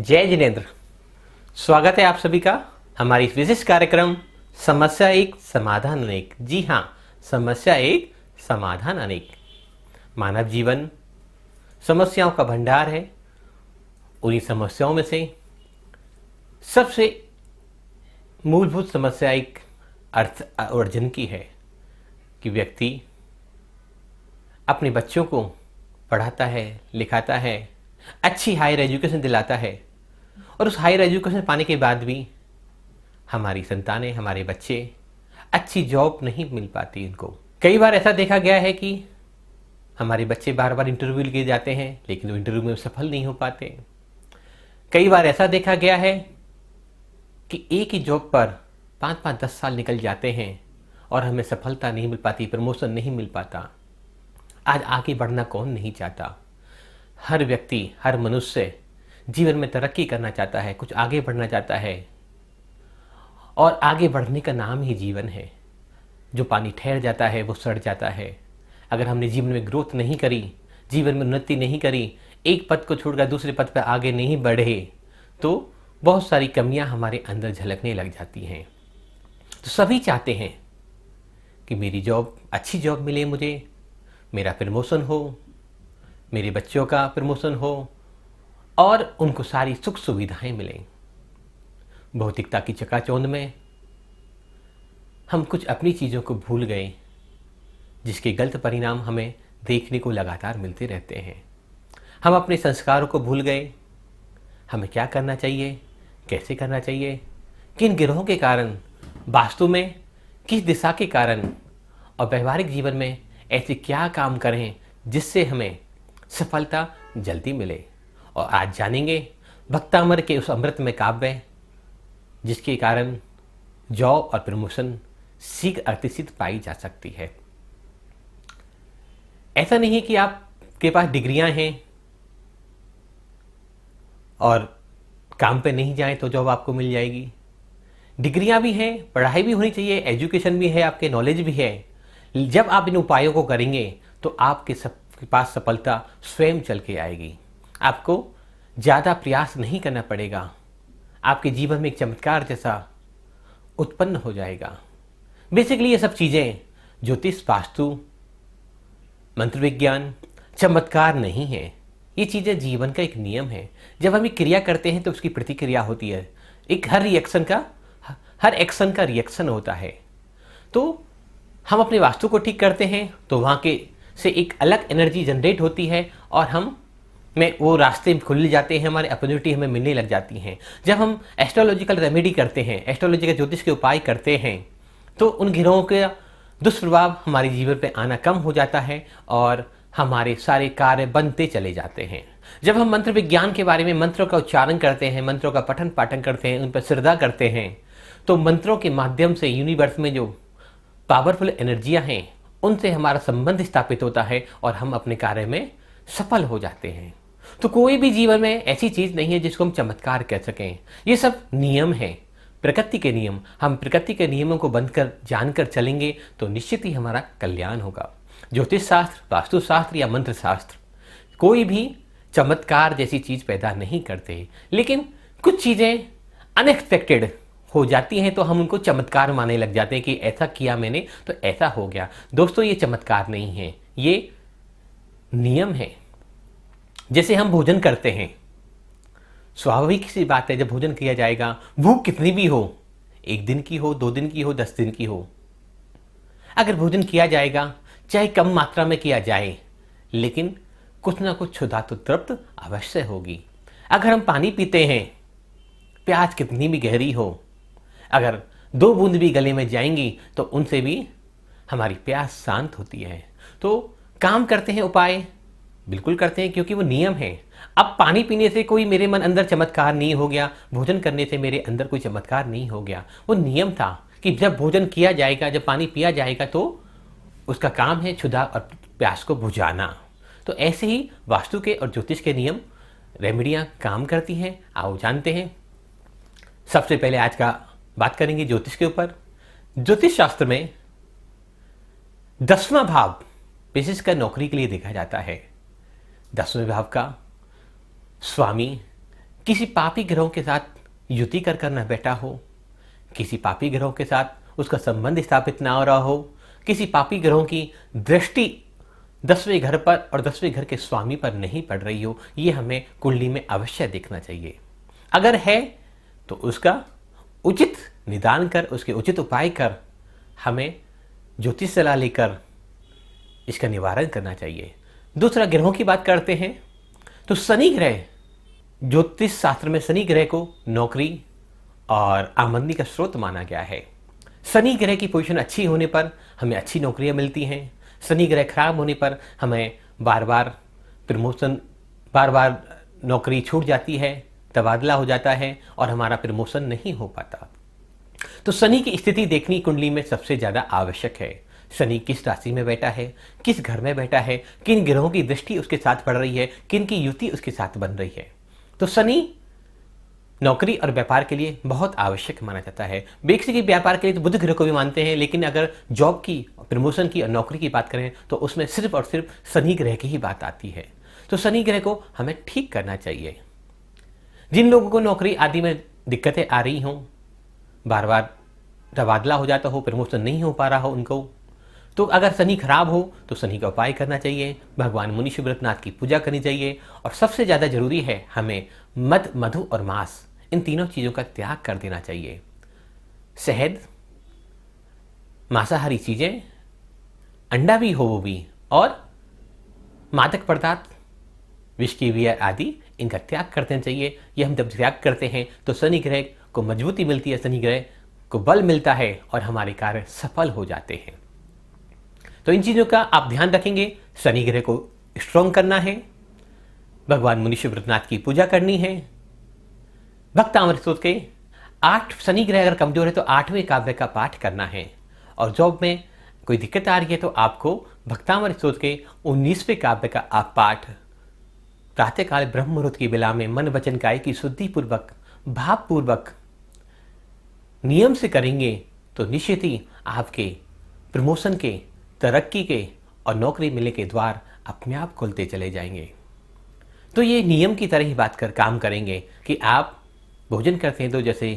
जय जिनेन्द्र। स्वागत है आप सभी का हमारी इस विशिष्ट कार्यक्रम समस्या एक समाधान अनेक। जी हाँ, समस्या एक समाधान अनेक। मानव जीवन समस्याओं का भंडार है। उन्हीं समस्याओं में से सबसे मूलभूत समस्या एक अर्थ अर्जन की है कि व्यक्ति अपने बच्चों को पढ़ाता है, लिखाता है, अच्छी हायर एजुकेशन दिलाता है और उस हायर एजुकेशन पाने के बाद भी हमारी संतानें, हमारे बच्चे अच्छी जॉब नहीं मिल पाती इनको। कई बार ऐसा देखा गया है कि हमारे बच्चे बार बार इंटरव्यू लिए जाते हैं लेकिन वो इंटरव्यू में सफल नहीं हो पाते। कई बार ऐसा देखा गया है कि एक ही जॉब पर 5-5, 10 साल निकल जाते हैं और हमें सफलता नहीं मिल पाती, प्रमोशन नहीं मिल पाता। आज आगे बढ़ना कौन नहीं चाहता? हर व्यक्ति, हर मनुष्य जीवन में तरक्की करना चाहता है, कुछ आगे बढ़ना चाहता है और आगे बढ़ने का नाम ही जीवन है। जो पानी ठहर जाता है वो सड़ जाता है। अगर हमने जीवन में ग्रोथ नहीं करी, जीवन में उन्नति नहीं करी, एक पद को छोड़कर दूसरे पद पर आगे नहीं बढ़े तो बहुत सारी कमियां हमारे अंदर झलकने लग जाती हैं। तो सभी चाहते हैं कि मेरी जॉब, अच्छी जॉब मिले, मुझे मेरा प्रमोशन हो, मेरे बच्चों का प्रमोशन हो और उनको सारी सुख सुविधाएं मिलें। भौतिकता की चकाचौंध में हम कुछ अपनी चीज़ों को भूल गए जिसके गलत परिणाम हमें देखने को लगातार मिलते रहते हैं। हम अपने संस्कारों को भूल गए। हमें क्या करना चाहिए, कैसे करना चाहिए, किन गिरोहों के कारण, वास्तु में किस दिशा के कारण और व्यवहारिक जीवन में ऐसे क्या काम करें जिससे हमें सफलता जल्दी मिले। और आज जानेंगे भक्तामर के उस अमृतमय काव्य जिसके कारण जॉब और प्रमोशन शीघ्र अतिसिद्ध पाई जा सकती है। ऐसा नहीं है कि आपके पास डिग्रियां हैं और काम पे नहीं जाएं तो जॉब आपको मिल जाएगी। डिग्रियां भी हैं, पढ़ाई भी होनी चाहिए, एजुकेशन भी है, आपके नॉलेज भी है। जब आप इन उपायों को करेंगे तो आपके सबके पास सफलता स्वयं चल के आएगी। आपको ज़्यादा प्रयास नहीं करना पड़ेगा। आपके जीवन में एक चमत्कार जैसा उत्पन्न हो जाएगा। बेसिकली ये सब चीज़ें ज्योतिष, वास्तु, मंत्र विज्ञान चमत्कार नहीं है। ये चीज़ें जीवन का एक नियम है। जब हम एक क्रिया करते हैं तो उसकी प्रतिक्रिया होती है। एक हर एक्शन का रिएक्शन होता है। तो हम अपने वास्तु को ठीक करते हैं तो वहाँ के से एक अलग एनर्जी जनरेट होती है और हम में वो रास्ते खुल जाते हैं, हमारे अपॉर्चुनिटी हमें मिलने लग जाती हैं। जब हम एस्ट्रोलॉजिकल रेमेडी करते हैं, एस्ट्रोलॉजिकल ज्योतिष के उपाय करते हैं तो उन गिरोहों के दुष्प्रभाव हमारे जीवन पे आना कम हो जाता है और हमारे सारे कार्य बनते चले जाते हैं। जब हम मंत्र विज्ञान के बारे में मंत्रों का उच्चारण करते हैं, मंत्रों का पठन पाठन करते हैं, उन पर श्रद्धा करते हैं तो मंत्रों के माध्यम से यूनिवर्स में जो पावरफुल एनर्जियां हैं उनसे हमारा संबंध स्थापित होता है और हम अपने कार्य में सफल हो जाते हैं। तो कोई भी जीवन में ऐसी चीज नहीं है जिसको हम चमत्कार कह सकें। ये सब नियम है, प्रकृति के नियम। हम प्रकृति के नियमों को बनकर जानकर चलेंगे तो निश्चित ही हमारा कल्याण होगा। ज्योतिष शास्त्र, वास्तुशास्त्र या मंत्र शास्त्र कोई भी चमत्कार जैसी चीज पैदा नहीं करते, लेकिन कुछ चीजें अनएक्सपेक्टेड हो जाती हैं तो हम उनको चमत्कार मानने लग जाते हैं कि ऐसा किया मैंने तो ऐसा हो गया। दोस्तों, ये चमत्कार नहीं है, ये नियम है। जैसे हम भोजन करते हैं, स्वाभाविक सी बात है जब भोजन किया जाएगा, भूख कितनी भी हो, 1 दिन की हो, 2 दिन की हो, 10 दिन की हो, अगर भोजन किया जाएगा चाहे कम मात्रा में किया जाए लेकिन कुछ ना कुछ क्षुधा तो तृप्त अवश्य होगी। अगर हम पानी पीते हैं, प्यास कितनी भी गहरी हो, अगर 2 बूंद भी गले में जाएंगी तो उनसे भी हमारी प्यास शांत होती है। तो काम करते हैं, उपाय बिल्कुल करते हैं क्योंकि वो नियम है। अब पानी पीने से कोई मेरे मन अंदर चमत्कार नहीं हो गया, भोजन करने से मेरे अंदर कोई चमत्कार नहीं हो गया। वो नियम था कि जब भोजन किया जाएगा, जब पानी पिया जाएगा तो उसका काम है क्षुधा और प्यास को बुझाना। तो ऐसे ही वास्तु के और ज्योतिष के नियम, रेमेडियाँ काम करती हैं। आओ जानते हैं। सबसे पहले आज का बात करेंगे ज्योतिष के ऊपर। ज्योतिष शास्त्र में 10वां भाव विशेषकर नौकरी के लिए देखा जाता है। 10वें भाव का स्वामी किसी पापी ग्रहों के साथ युति कर न बैठा हो, किसी पापी ग्रहों के साथ उसका संबंध स्थापित ना हो रहा हो, किसी पापी ग्रहों की दृष्टि 10वें घर पर और 10वें घर के स्वामी पर नहीं पड़ रही हो, ये हमें कुंडली में अवश्य देखना चाहिए। अगर है तो उसका उचित निदान कर, उसके उचित उपाय कर हमें ज्योतिष सलाह लेकर इसका निवारण करना चाहिए। दूसरा, ग्रहों की बात करते हैं तो शनि ग्रह, ज्योतिष शास्त्र में शनि ग्रह को नौकरी और आमदनी का स्रोत माना गया है। शनि ग्रह की पोजीशन अच्छी होने पर हमें अच्छी नौकरियां मिलती हैं। शनि ग्रह खराब होने पर हमें बार बार प्रमोशन, बार बार नौकरी छूट जाती है, तबादला हो जाता है और हमारा प्रमोशन नहीं हो पाता। तो शनि की स्थिति देखनी कुंडली में सबसे ज़्यादा आवश्यक है। शनि किस राशि में बैठा है, किस घर में बैठा है, किन ग्रहों की दृष्टि उसके साथ पड़ रही है, किन की युति उसके साथ बन रही है। तो शनि नौकरी और व्यापार के लिए बहुत आवश्यक माना जाता है। बेसिकली व्यापार के लिए तो बुध ग्रह को भी मानते हैं, लेकिन अगर जॉब की, प्रमोशन की और नौकरी की बात करें तो उसमें सिर्फ और सिर्फ शनि ग्रह की ही बात आती है। तो शनि ग्रह को हमें ठीक करना चाहिए। जिन लोगों को नौकरी आदि में दिक्कतें आ रही हों, बार बार तबादला हो जाता हो, प्रमोशन नहीं हो पा रहा हो उनको, तो अगर शनि खराब हो तो शनि का उपाय करना चाहिए, भगवान मुनि शिवरतनाथ की पूजा करनी चाहिए और सबसे ज़्यादा जरूरी है हमें मद, मधु और मांस, इन तीनों चीज़ों का त्याग कर देना चाहिए। शहद, मांसाहारी चीज़ें, अंडा भी हो वो भी, और मादक पदार्थ, विस्की, बियर आदि, इनका त्याग कर देना चाहिए। ये हम जब त्याग करते हैं तो शनि ग्रह को मजबूती मिलती है, शनि ग्रह को बल मिलता है और हमारे कार्य सफल हो जाते हैं। तो इन चीज़ों का आप ध्यान रखेंगे। शनि ग्रह को स्ट्रॉन्ग करना है, भगवान मुनि शिवरतनाथ की पूजा करनी है, भक्तामृत स्तोत्र के 8, शनि ग्रह अगर कमजोर है तो 8वें काव्य का पाठ करना है। और जॉब में कोई दिक्कत आ रही है तो आपको भक्तामृत स्तोत्र के 19वें काव्य का आप पाठ प्रातःकाल ब्रह्म मुहूर्त की बेला में मन वचन काय की शुद्धि पूर्वक, भाव पूर्वक, नियम से करेंगे तो निश्चित ही आपके प्रमोशन के, तरक्की के और नौकरी मिलने के द्वार अपने आप खुलते चले जाएंगे। तो ये नियम की तरह ही बात कर काम करेंगे कि आप भोजन करते हैं तो जैसे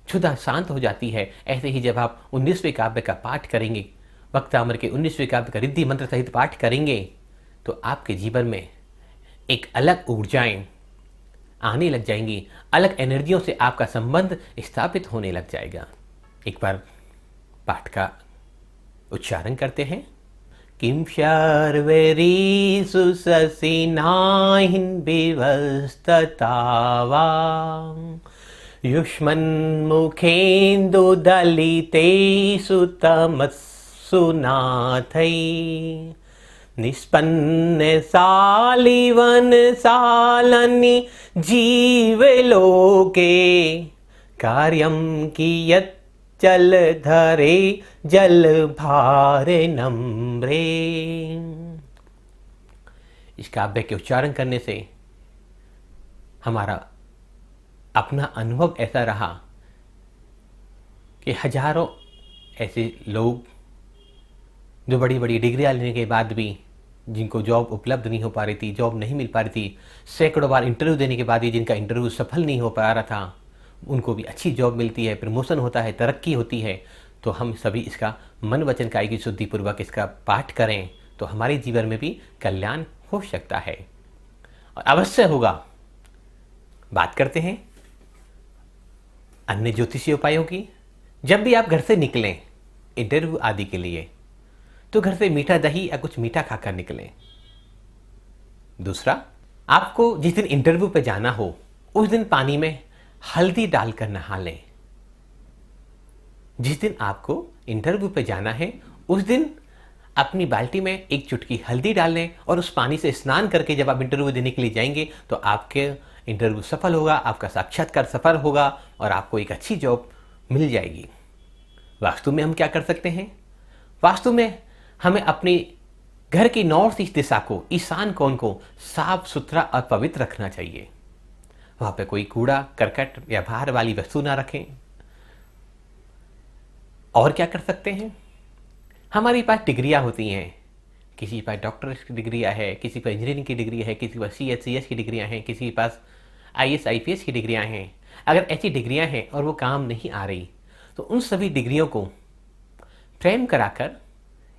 क्षुधा शांत हो जाती है, ऐसे ही जब आप 19वें काव्य का पाठ करेंगे, भक्तामृत के 19वें काव्य का रिद्धि मंत्र सहित पाठ करेंगे, तो आपके जीवन में एक अलग ऊर्जाएं आने लग जाएंगी, अलग एनर्जियों से आपका संबंध स्थापित होने लग जाएगा। एक बार पाठ का उच्चारण करते हैं। किम शर्वरीषु शशिनाहिन विवस्ततावा युष्मन्मुखेन्दुदलितेषु तमस्सु नाथै निष्पन्नशालिवनशालनि जीवलोके कार्यं कियत् जलधरे जलभार नम्रे। इस काव्य के उच्चारण करने से हमारा अपना अनुभव ऐसा रहा कि हजारों ऐसे लोग जो बड़ी बड़ी डिग्रियां लेने के बाद भी जिनको जॉब उपलब्ध नहीं हो पा रही थी, जॉब नहीं मिल पा रही थी, सैकड़ों बार इंटरव्यू देने के बाद भी जिनका इंटरव्यू सफल नहीं हो पा रहा था, उनको भी अच्छी जॉब मिलती है, प्रमोशन होता है, तरक्की होती है। तो हम सभी इसका मन वचन काय की शुद्धि पूर्वक इसका पाठ करें तो हमारे जीवन में भी कल्याण हो सकता है और अवश्य होगा। बात करते हैं अन्य ज्योतिषीय उपायों की। जब भी आप घर से निकलें इंटरव्यू आदि के लिए तो घर से मीठा दही या कुछ मीठा खाकर निकलें। दूसरा, आपको जिस दिन इंटरव्यू पे जाना हो उस दिन पानी में हल्दी डालकर नहा लें। जिस दिन आपको इंटरव्यू पे जाना है उस दिन अपनी बाल्टी में एक चुटकी हल्दी डाल लें और उस पानी से स्नान करके जब आप इंटरव्यू देने के लिए जाएंगे तो आपके इंटरव्यू सफल होगा, आपका साक्षात्कार सफल होगा और आपको एक अच्छी जॉब मिल जाएगी। वास्तु में हम क्या कर सकते हैं? वास्तु में हमें अपने घर की नॉर्थ ईस्ट दिशा को, ईशान कोण को साफ सुथरा और पवित्र रखना चाहिए। वहां पे कोई कूड़ा करकट या भार वाली वस्तु ना रखें। और क्या कर सकते हैं? हमारे पास डिग्रियां होती हैं, किसी के पास डॉक्टर की डिग्रियां है, किसी पर इंजीनियरिंग की डिग्री है, किसी के पास CS की डिग्रियां हैं, किसी के पास IAS IPS की डिग्रियां हैं, अगर ऐसी डिग्रियां हैं और वो काम नहीं आ रही, तो उन सभी डिग्रियों को फ्रेम कराकर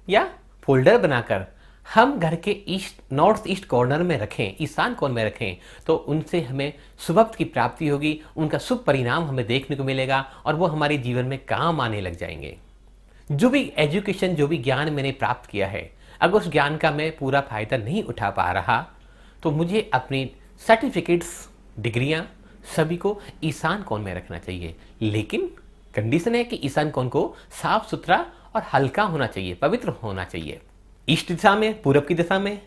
या फोल्डर बनाकर हम घर के नॉर्थ ईस्ट कॉर्नर में रखें, ईशान कोण में रखें, तो उनसे हमें शुभत्व की प्राप्ति होगी, उनका शुभ परिणाम हमें देखने को मिलेगा और वो हमारे जीवन में काम आने लग जाएंगे। जो भी एजुकेशन, जो भी ज्ञान मैंने प्राप्त किया है, अगर उस ज्ञान का मैं पूरा फायदा नहीं उठा पा रहा, तो मुझे अपनी सर्टिफिकेट्स, डिग्रियां सभी को ईशान कोण में रखना चाहिए। लेकिन कंडीशन है कि ईशान कोण को साफ सुथरा और हल्का होना चाहिए, पवित्र होना चाहिए। ईस्ट दिशा में, पूरब की दिशा में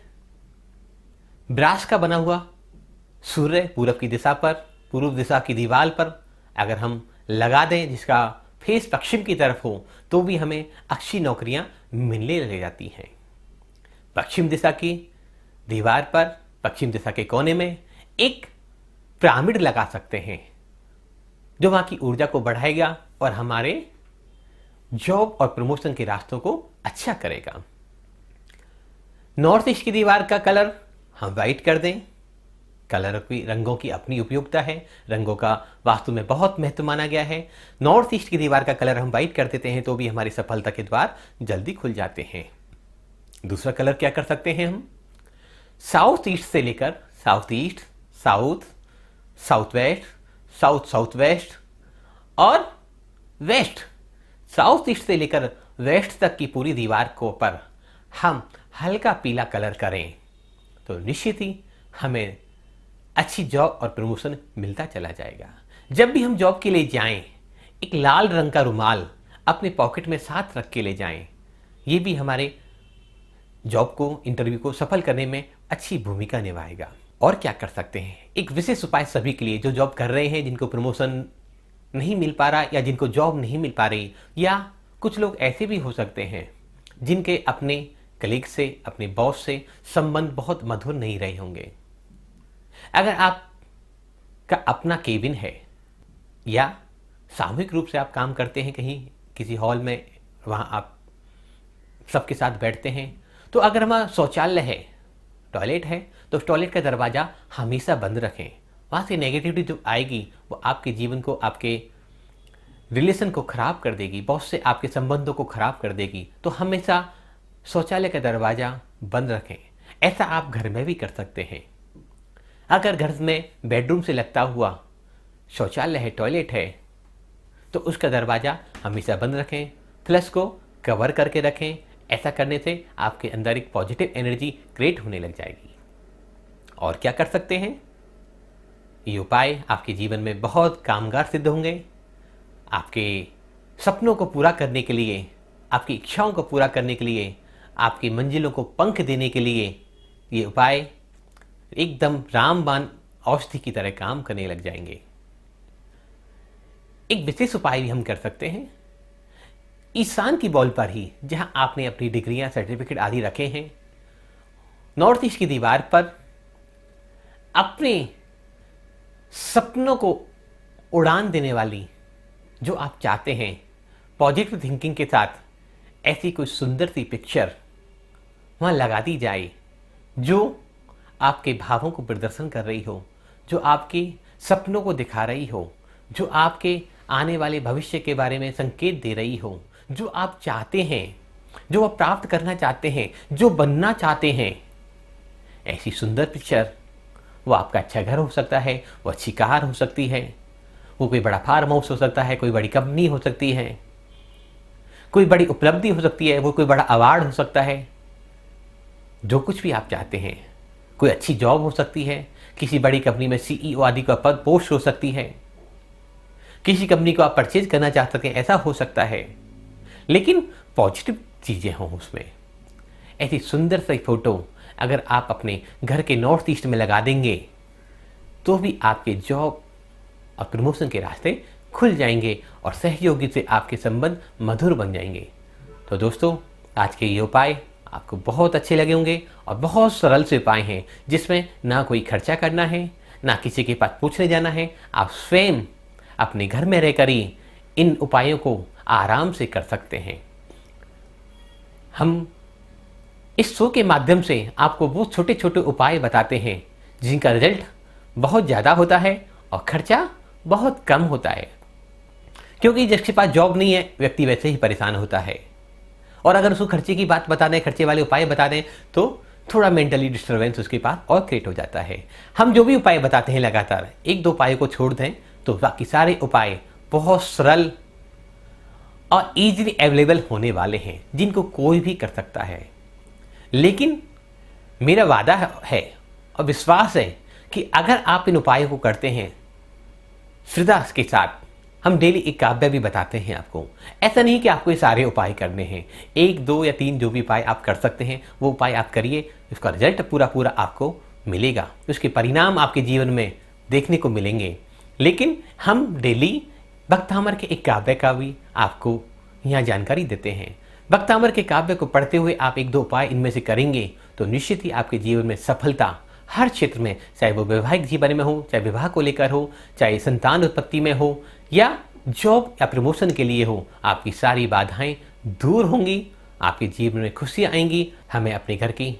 ब्रास का बना हुआ सूर्य पूरब की दिशा पर, पूर्व दिशा की दीवार पर अगर हम लगा दें, जिसका फेस पश्चिम की तरफ हो, तो भी हमें अच्छी नौकरियां मिलने लग जाती हैं। पश्चिम दिशा की दीवार पर, पश्चिम दिशा के कोने में एक पिरामिड लगा सकते हैं, जो वहां की ऊर्जा को बढ़ाएगा और हमारे जॉब और प्रमोशन के रास्तों को अच्छा करेगा। नॉर्थ ईस्ट की दीवार का कलर हम वाइट कर दें। कलर की, रंगों की अपनी उपयोगिता है, रंगों का वास्तु में बहुत महत्व माना गया है। नॉर्थ ईस्ट की दीवार का कलर हम वाइट कर देते हैं तो भी हमारी सफलता के द्वार जल्दी खुल जाते हैं। दूसरा कलर क्या कर सकते हैं हम, साउथ ईस्ट से लेकर south east, south, south west, south south west और वेस्ट, साउथ ईस्ट से लेकर वेस्ट तक की पूरी दीवार को पर हम हल्का पीला कलर करें, तो निश्चित ही हमें अच्छी जॉब और प्रमोशन मिलता चला जाएगा। जब भी हम जॉब के लिए जाएं, एक लाल रंग का रुमाल अपने पॉकेट में साथ रख के ले जाएं। ये भी हमारे जॉब को, इंटरव्यू को सफल करने में अच्छी भूमिका निभाएगा। और क्या कर सकते हैं, एक विशेष उपाय सभी के लिए जो जॉब कर रहे हैं, जिनको प्रमोशन नहीं मिल पा रहा या जिनको जॉब नहीं मिल पा रही, या कुछ लोग ऐसे भी हो सकते हैं जिनके अपने कलीग से, अपने बॉस से संबंध बहुत मधुर नहीं रहे होंगे। अगर आपका अपना केबिन है या सामूहिक रूप से आप काम करते हैं कहीं किसी हॉल में, वहाँ आप सबके साथ बैठते हैं, तो अगर हमारा शौचालय है, टॉयलेट है, तो टॉयलेट का दरवाज़ा हमेशा बंद रखें। वहाँ से नेगेटिविटी जो आएगी वो आपके जीवन को, आपके रिलेशन को खराब कर देगी, बॉस से आपके संबंधों को खराब कर देगी। तो हमेशा शौचालय का दरवाज़ा बंद रखें। ऐसा आप घर में भी कर सकते हैं। अगर घर में बेडरूम से लगता हुआ शौचालय है, टॉयलेट है, तो उसका दरवाज़ा हमेशा बंद रखें, फ्लश को कवर करके रखें। ऐसा करने से आपके अंदर एक पॉजिटिव एनर्जी क्रिएट होने लग जाएगी। और क्या कर सकते हैं, ये उपाय आपके जीवन में बहुत कामगार सिद्ध होंगे। आपके सपनों को पूरा करने के लिए, आपकी इच्छाओं को पूरा करने के लिए, आपकी मंजिलों को पंख देने के लिए ये उपाय एकदम रामबाण औषधि की तरह काम करने लग जाएंगे। एक विशेष उपाय भी हम कर सकते हैं, ईशान की बॉल पर ही, जहां आपने अपनी डिग्रियां, सर्टिफिकेट आदि रखे हैं, नॉर्थ ईस्ट की दीवार पर अपने सपनों को उड़ान देने वाली, जो आप चाहते हैं, पॉजिटिव थिंकिंग के साथ ऐसी कोई सुंदर सी पिक्चर वहाँ लगा दी जाए, जो आपके भावों को प्रदर्शन कर रही हो, जो आपके सपनों को दिखा रही हो, जो आपके आने वाले भविष्य के बारे में संकेत दे रही हो, जो आप चाहते हैं, जो आप प्राप्त करना चाहते हैं, जो बनना चाहते हैं। ऐसी सुंदर पिक्चर, वो आपका अच्छा घर हो सकता है, वो अच्छी कार हो सकती है, वो कोई बड़ा फार्म हाउस हो सकता है, कोई बड़ी कंपनी हो सकती है, कोई बड़ी उपलब्धि हो सकती है, वो कोई बड़ा अवार्ड हो सकता है। जो कुछ भी आप चाहते हैं, कोई अच्छी जॉब हो सकती है, किसी बड़ी कंपनी में CEO आदि का पद, पोस्ट हो सकती है, किसी कंपनी को आप परचेज करना चाह सकते हैं, ऐसा हो सकता है। लेकिन पॉजिटिव चीज़ें हों उसमें। ऐसी सुंदर सी फोटो अगर आप अपने घर के नॉर्थ ईस्ट में लगा देंगे, तो भी आपके जॉब और प्रमोशन के रास्ते खुल जाएंगे और सहयोगी से आपके संबंध मधुर बन जाएंगे। तो दोस्तों, आज के ये उपाय आपको बहुत अच्छे लगे होंगे और बहुत सरल से उपाय हैं, जिसमें ना कोई खर्चा करना है, ना किसी के पास पूछने जाना है। आप स्वयं अपने घर में रहकर ही इन उपायों को आराम से कर सकते हैं। हम इस शो के माध्यम से आपको वो छोटे छोटे उपाय बताते हैं जिनका रिजल्ट बहुत ज़्यादा होता है और खर्चा बहुत कम होता है, क्योंकि जिसके पास जॉब नहीं है व्यक्ति वैसे ही परेशान होता है, और अगर उसको खर्चे की बात बता दें, खर्चे वाले उपाय बता दें, तो थोड़ा मेंटली डिस्टर्बेंस उसके पास और क्रिएट हो जाता है। हम जो भी उपाय बताते हैं लगातार, एक दो उपायों को छोड़ दें तो बाकी सारे उपाय बहुत सरल और इजीली अवेलेबल होने वाले हैं, जिनको कोई भी कर सकता है। लेकिन मेरा वादा है और विश्वास है कि अगर आप इन उपायों को करते हैं श्रद्धा के साथ, हम डेली एक काव्य भी बताते हैं आपको। ऐसा नहीं कि आपको ये सारे उपाय करने हैं, एक दो या तीन जो भी उपाय आप कर सकते हैं वो उपाय आप करिए, उसका रिजल्ट पूरा पूरा आपको मिलेगा, उसके परिणाम आपके जीवन में देखने को मिलेंगे। लेकिन हम डेली भक्तामर के एक काव्य का भी आपको यहाँ जानकारी देते हैं। भक्तामर के काव्य को पढ़ते हुए आप एक दो उपाय इनमें से करेंगे तो निश्चित ही आपके जीवन में सफलता हर क्षेत्र में, चाहे वो वैवाहिक जीवन में हो, चाहे विवाह को लेकर हो, चाहे संतान उत्पत्ति में हो, या जॉब या प्रमोशन के लिए हो, आपकी सारी बाधाएं दूर होंगी, आपके जीवन में खुशियां आएंगी। हमें अपने घर की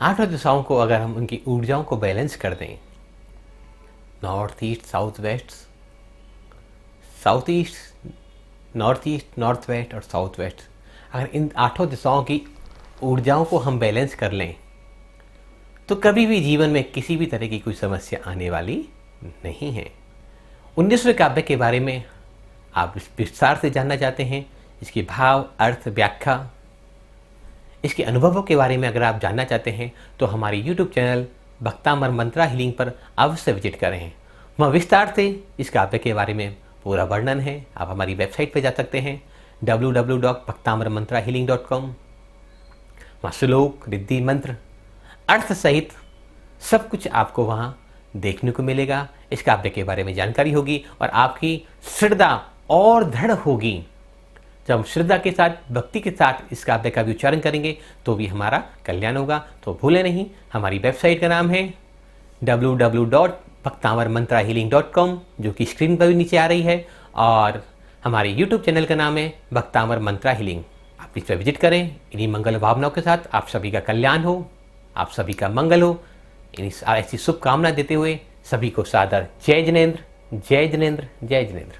8 दिशाओं को अगर हम उनकी ऊर्जाओं को बैलेंस कर दें, north east south west, south east north east, north west और साउथ वेस्ट, अगर इन 8 दिशाओं की ऊर्जाओं को हम बैलेंस कर लें तो कभी भी जीवन में किसी भी तरह की कोई समस्या आने वाली नहीं है। 19वें काव्य के बारे में आप विस्तार से जानना चाहते हैं, इसके भाव, अर्थ, व्याख्या, इसके अनुभवों के बारे में अगर आप जानना चाहते हैं तो हमारे YouTube चैनल भक्तामर मंत्रा हीलिंग पर अवश्य विजिट करें। वहाँ विस्तार से इस काव्य के बारे में पूरा वर्णन है। आप हमारी वेबसाइट पर जा सकते हैं www.bhaktamarmantrahealing.com। वहाँ श्लोक, रिद्धि, मंत्र, अर्थ सहित सब कुछ आपको वहाँ देखने को मिलेगा। इस काव्य के बारे में जानकारी होगी और आपकी श्रद्धा और दृढ़ होगी। जब हम श्रद्धा के साथ, भक्ति के साथ इस काव्य का भी उच्चारण करेंगे तो भी हमारा कल्याण होगा। तो भूलें नहीं, हमारी वेबसाइट का नाम है www.bhaktamarmantrahealing.com, जो कि स्क्रीन पर भी नीचे आ रही है, और हमारे YouTube चैनल का नाम है भक्तामर मंत्रा हीलिंग। आप इस पर विजिट करें। इन्हीं मंगल भावनाओं के साथ आप सभी का कल्याण हो, आप सभी का मंगल हो, ऐसी शुभकामना देते हुए सभी को सादर जय जिनेंद्र, जय जिनेंद्र, जय जिनेंद्र।